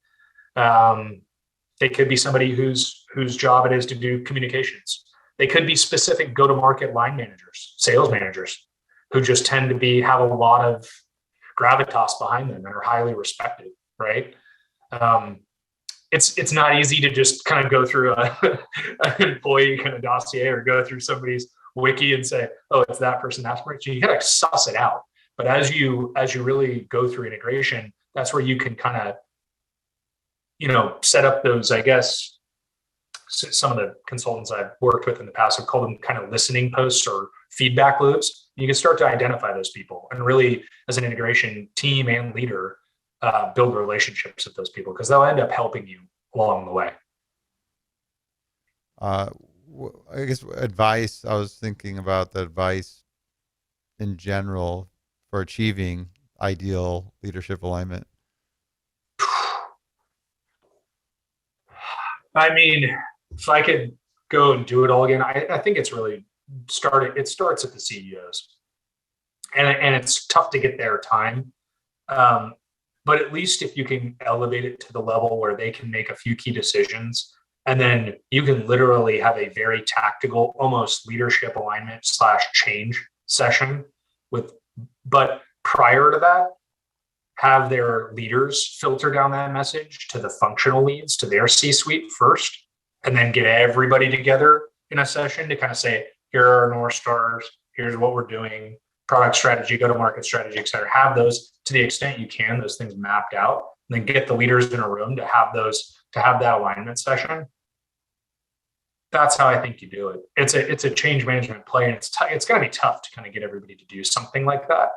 They could be somebody whose job it is to do communications. They could be specific go-to-market line managers, sales managers, who just tend to have a lot of gravitas behind them and are highly respected, right? It's not easy to just kind of go through an employee kind of dossier or go through somebody's wiki and say, oh, it's that person, that's person. You got to suss it out. But as you really go through integration, that's where you can kind of, set up those, I guess, some of the consultants I've worked with in the past have called them kind of listening posts or feedback loops. You can start to identify those people and really, as an integration team and leader, build relationships with those people because they'll end up helping you along the way. I guess advice, I was thinking about the advice in general for achieving ideal leadership alignment. I mean, if I could go and do it all again, I think it's really it starts at the CEOs. And it's tough to get their time. But at least if you can elevate it to the level where they can make a few key decisions, and then you can literally have a very tactical, almost leadership alignment / change session but prior to that, have their leaders filter down that message to the functional leads, to their C-suite first, and then get everybody together in a session to kind of say, here are our North Stars, here's what we're doing, product strategy, go-to-market strategy, et cetera. Have those to the extent you can, those things mapped out, and then get the leaders in a room to have that alignment session. That's how I think you do it. It's a change management play, and it's going to be tough to kind of get everybody to do something like that.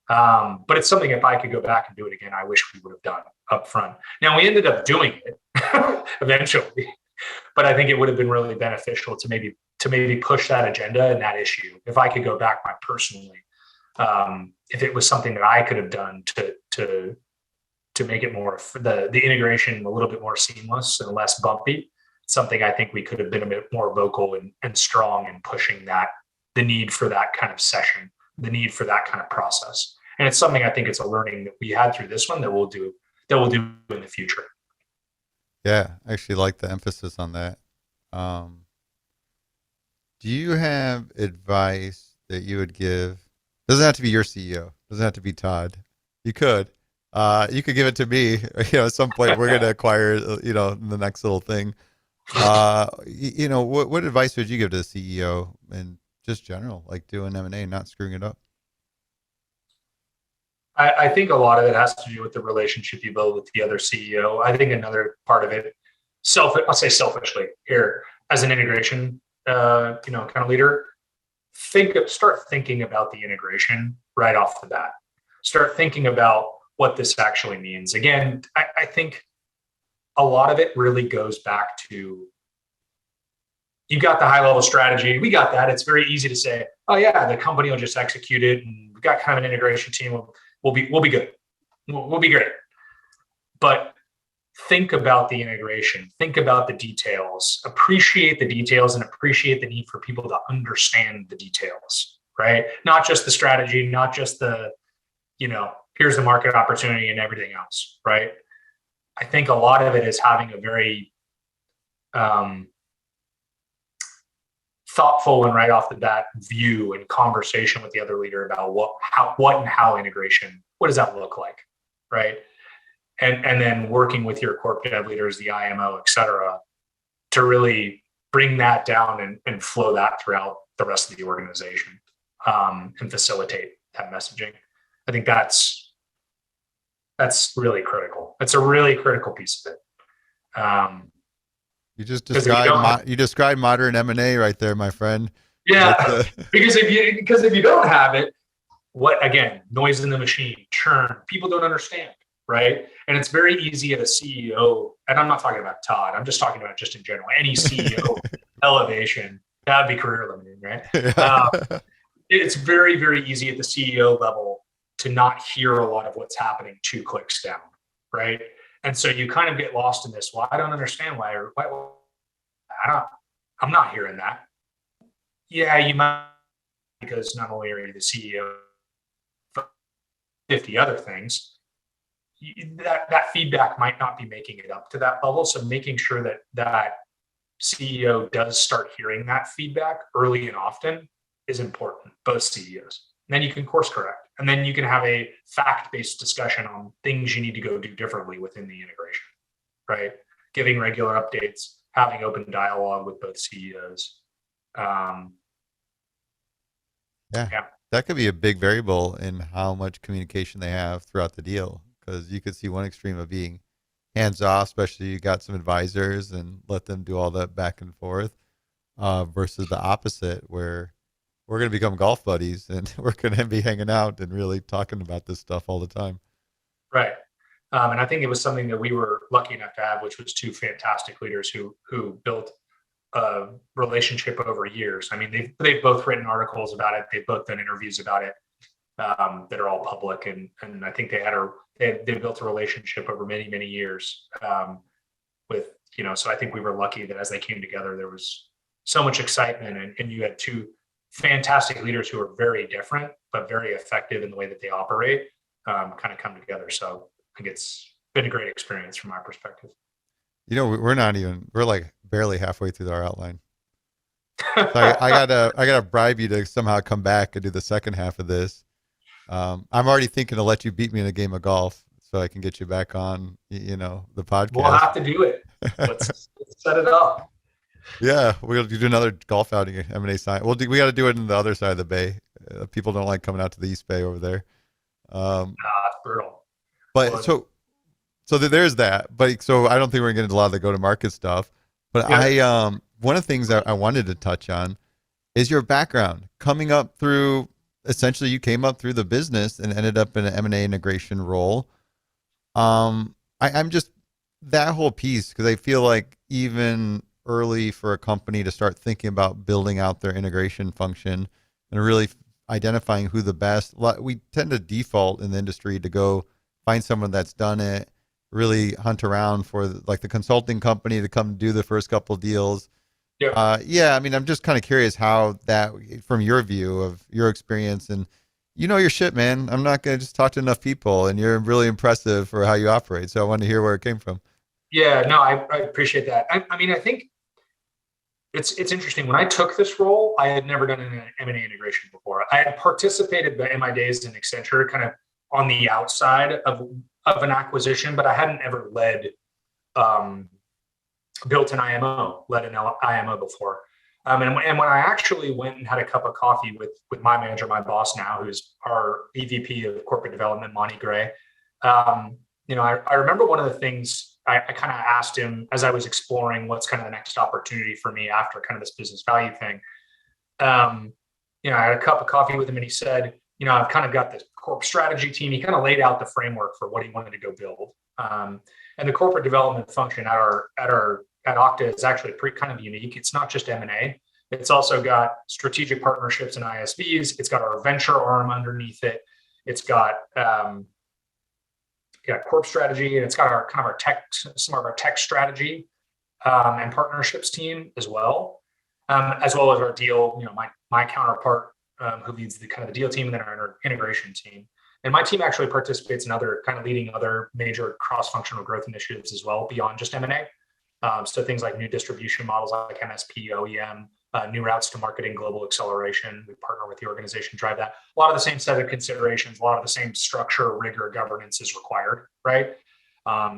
But it's something, if I could go back and do it again, I wish we would have done up front. Now, we ended up doing it eventually, but I think it would have been really beneficial to maybe push that agenda and that issue. If I could go back personally, if it was something that I could have done to make it more, the integration a little bit more seamless and less bumpy, something I think we could have been a bit more vocal and strong in pushing the need for that kind of session, the need for that kind of process. And it's something I think it's a learning that we had through this one that we'll do in the future. Yeah, I actually like the emphasis on that. Do you have advice that you would give? Doesn't have to be your CEO. Doesn't have to be Todd. You could give it to me. At some point we're going to acquire, the next little thing. What advice would you give to the CEO and just general, like doing M&A and not screwing it up? I think a lot of it has to do with the relationship you build with the other CEO. I think another part of it, I'll say selfishly here, as an integration, kind of leader, start thinking about the integration right off the bat. Start thinking about what this actually means. Again, I think a lot of it really goes back to, you've got the high level strategy. We got that. It's very easy to say, oh yeah, the company will just execute it. And we've got kind of an integration team. We'll be good. We'll be great. But think about the integration. Think about the details. Appreciate the details and appreciate the need for people to understand the details, right? Not just the strategy, not just the, here's the market opportunity and everything else, right? I think a lot of it is having a very thoughtful and right off the bat view and conversation with the other leader about how integration, what does that look like, right? And then working with your corp dev leaders, the IMO, et cetera, to really bring that down and flow that throughout the rest of the organization and facilitate that messaging. I think that's really critical. It's a really critical piece of it. You just described modern M&A right there, my friend. Yeah, because if you don't have it, noise in the machine, churn, people don't understand, right? And it's very easy at a CEO, and I'm not talking about Todd, I'm just talking about just in general, any CEO elevation, that'd be career limiting, right? It's very, very easy at the CEO level to not hear a lot of what's happening 2 clicks down, right? And so you kind of get lost in this. Well, I don't understand why I'm not hearing that. Yeah, you might, because not only are you the CEO, but 50 other things, that feedback might not be making it up to that level. So making sure that CEO does start hearing that feedback early and often is important, both CEOs. And then you can course correct. And then you can have a fact-based discussion on things you need to go do differently within the integration, right? Giving regular updates, having open dialogue with both CEOs. Yeah, that could be a big variable in how much communication they have throughout the deal, because you could see one extreme of being hands off, especially you got some advisors and let them do all that back and forth, versus the opposite where we're going to become golf buddies and we're going to be hanging out and really talking about this stuff all the time. Right. And I think it was something that we were lucky enough to have, which was two fantastic leaders who built a relationship over years. I mean, they've both written articles about it. They've both done interviews about it that are all public. And I think they built a relationship over many, many years with, so I think we were lucky that as they came together, there was so much excitement, and you had two fantastic leaders who are very different, but very effective in the way that they operate, kind of come together. So I think it's been a great experience from my perspective. We're like barely halfway through our outline. So I gotta bribe you to somehow come back and do the second half of this. I'm already thinking to let you beat me in a game of golf so I can get you back on, the podcast. We'll have to do it. Let's set it up. Yeah, we'll do another golf outing at M&A Science. We got to do it in the other side of the bay. People don't like coming out to the East Bay over there. It's brutal. But so there's that. But so I don't think we're going to get a lot of the go-to-market stuff. But yeah. One of the things that I wanted to touch on is your background coming up through. Essentially, you came up through the business and ended up in an M&A integration role. I'm just that whole piece, because I feel like even early for a company to start thinking about building out their integration function and really identifying who the best. We tend to default in the industry to go find someone that's done it, really hunt around for like the consulting company to come do the first couple of deals. Yeah. I mean, I'm just kind of curious how that, from your view of your experience, and your shit, man. I'm not going to just talk to enough people, and you're really impressive for how you operate. So I wanted to hear where it came from. Yeah, no, I appreciate that. I mean, I think it's interesting. When I took this role, I had never done an M&A integration before. I had participated in my days in Accenture, kind of on the outside of an acquisition, but I hadn't ever built an IMO, led an IMO before. And when I actually went and had a cup of coffee with my manager, my boss now, who's our EVP of corporate development, Monty Gray, I remember one of the things I kind of asked him as I was exploring what's kind of the next opportunity for me after kind of this business value thing. I had a cup of coffee with him, and he said, I've kind of got this corp strategy team. He kind of laid out the framework for what he wanted to go build. And the corporate development function at Okta is actually pretty kind of unique. It's not just M&A. It's also got strategic partnerships and ISVs. It's got our venture arm underneath it. It's got corp strategy, and it's got our tech, some of our tech strategy and partnerships team as well as our deal. My counterpart who leads the kind of the deal team, and then our integration team. And my team actually participates in leading other major cross-functional growth initiatives as well, beyond just M&A. So things like new distribution models like MSP, OEM, new routes to marketing, global acceleration. We partner with the organization to drive that. A lot of the same set of considerations, a lot of the same structure, rigor, governance is required, right?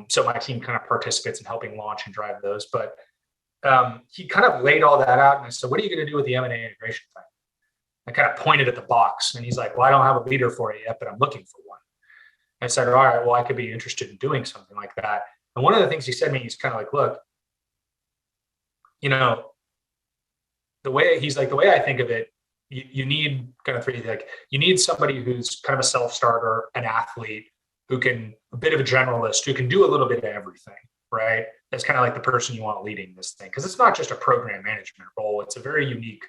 So my team kind of participates in helping launch and drive those. But he kind of laid all that out, and I said, what are you going to do with the M&A integration thing? I kind of pointed at the box, and he's like, well, I don't have a leader for it yet, but I'm looking for one. I said, all right, well, I could be interested in doing something like that. And one of the things he said to me, he's kind of like, look, the way I think of it, you need kind of three, you need somebody who's kind of a self-starter, an athlete, a bit of a generalist, who can do a little bit of everything, right? That's kind of like the person you want leading this thing. Because it's not just a program management role. It's a very unique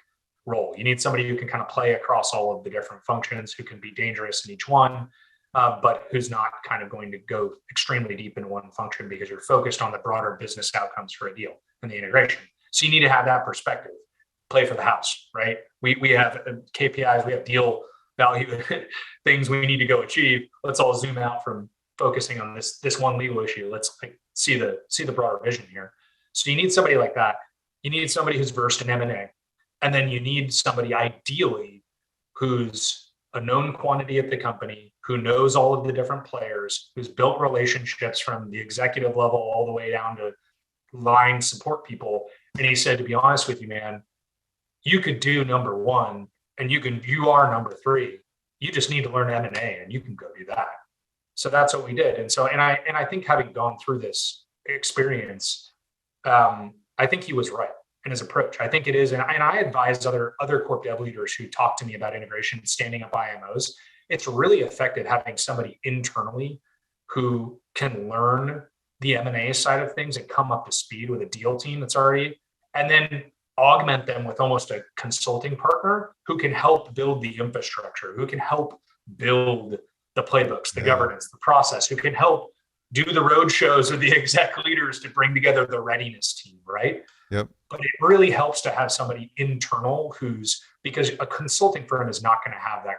role. You need somebody who can kind of play across all of the different functions, who can be dangerous in each one, but who's not kind of going to go extremely deep in one function, because you're focused on the broader business outcomes for a deal and the integration. So you need to have that perspective, play for the house, right? We have KPIs, we have deal value things we need to go achieve. Let's all zoom out from focusing on this one legal issue. Let's see the broader vision here. So you need somebody like that. You need somebody who's versed in M&A. And then you need somebody ideally who's a known quantity at the company, who knows all of the different players, who's built relationships from the executive level all the way down to line support people. And he said, to be honest with you, man, you could do number one and you are number three. You just need to learn M&A and you can go do that. So that's what we did. And so, and I think having gone through this experience, I think he was right in his approach. I think it is. And I advise other corp dev leaders who talk to me about integration, standing up IMOs. It's really effective having somebody internally who can learn the M&A side of things and come up to speed with a deal team that's already, and then augment them with almost a consulting partner who can help build the infrastructure, who can help build the playbooks, the governance, the process, who can help do the road shows with the exec leaders to bring together the readiness team, right? Yep. But it really helps to have somebody internal because a consulting firm is not going to have that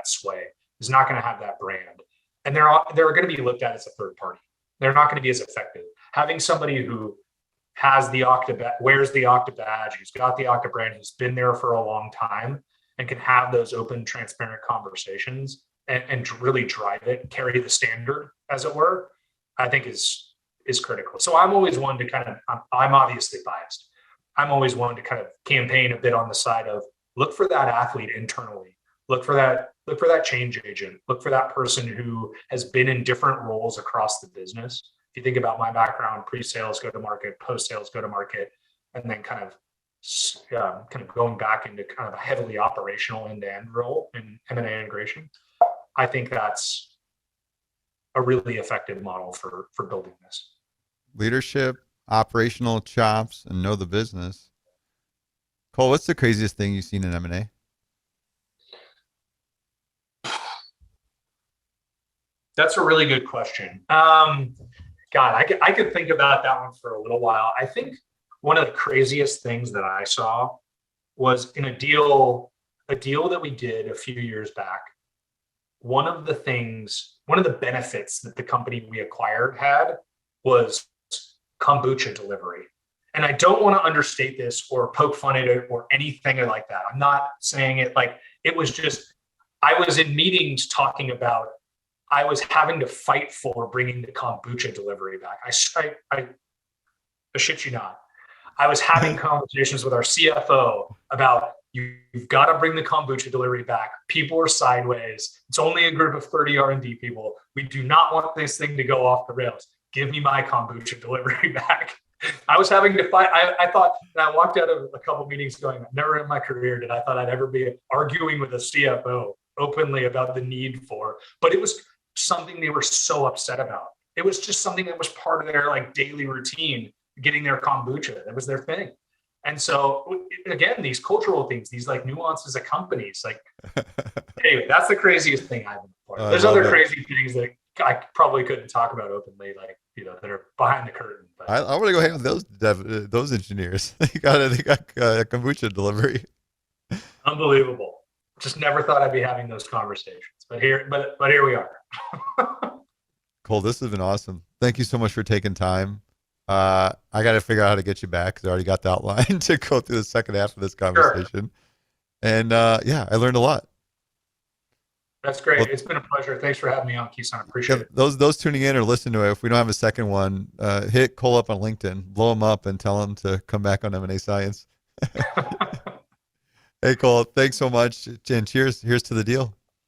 sway, is not going to have that brand. And they're going to be looked at as a third party. They're not going to be as effective. Having somebody who has the Okta, wears the Okta badge, who's got the Okta brand, who's been there for a long time and can have those open, transparent conversations and really drive it, carry the standard, as it were, I think is critical. So I'm always one to I'm obviously biased. I'm always one to kind of campaign a bit on the side of look for that athlete internally, look for that change agent, look for that person who has been in different roles across the business. If you think about my background, pre-sales, go-to-market, post-sales, go-to-market, and then kind of going back into kind of a heavily operational end-to-end role in M&A integration, I think that's a really effective model for building this. Leadership, operational chops, and know the business. Cole, what's the craziest thing you've seen in M&A? That's a really good question. God, I could think about that one for a little while. I think one of the craziest things that I saw was in a deal that we did a few years back. One of the benefits that the company we acquired had was kombucha delivery. And I don't want to understate this or poke fun at it or anything like that. I'm not saying it like it was just, I was in meetings talking about, I was having to fight for bringing the kombucha delivery back. I shit you not. I was having conversations with our CFO about you've got to bring the kombucha delivery back. People are sideways. It's only a group of 30 R&D people. We do not want this thing to go off the rails. Give me my kombucha delivery back. I was having to fight. I thought, and I walked out of a couple of meetings going, never in my career did I thought I'd ever be arguing with a CFO openly about the need for, but it was something they were so upset about. It was just something that was part of their like daily routine, getting their kombucha. That was their thing. And so again, these cultural things, these like nuances of companies, like, anyway, that's the craziest thing I've been part of. There's other crazy things that I probably couldn't talk about openly, like, that are behind the curtain. But I want to go hang with those engineers. They got kombucha delivery. Unbelievable. Just never thought I'd be having those conversations, but here we are. Cole, this has been awesome. Thank you so much for taking time. I got to figure out how to get you back because I already got the outline to go through the second half of this conversation. Sure. And I learned a lot. That's great. Well, it's been a pleasure. Thanks for having me on, Kison. I appreciate it. Those tuning in or listening to it, if we don't have a second one, hit Cole up on LinkedIn, blow him up and tell him to come back on M&A Science. Hey, Cole, thanks so much. And cheers. Here's to the deal.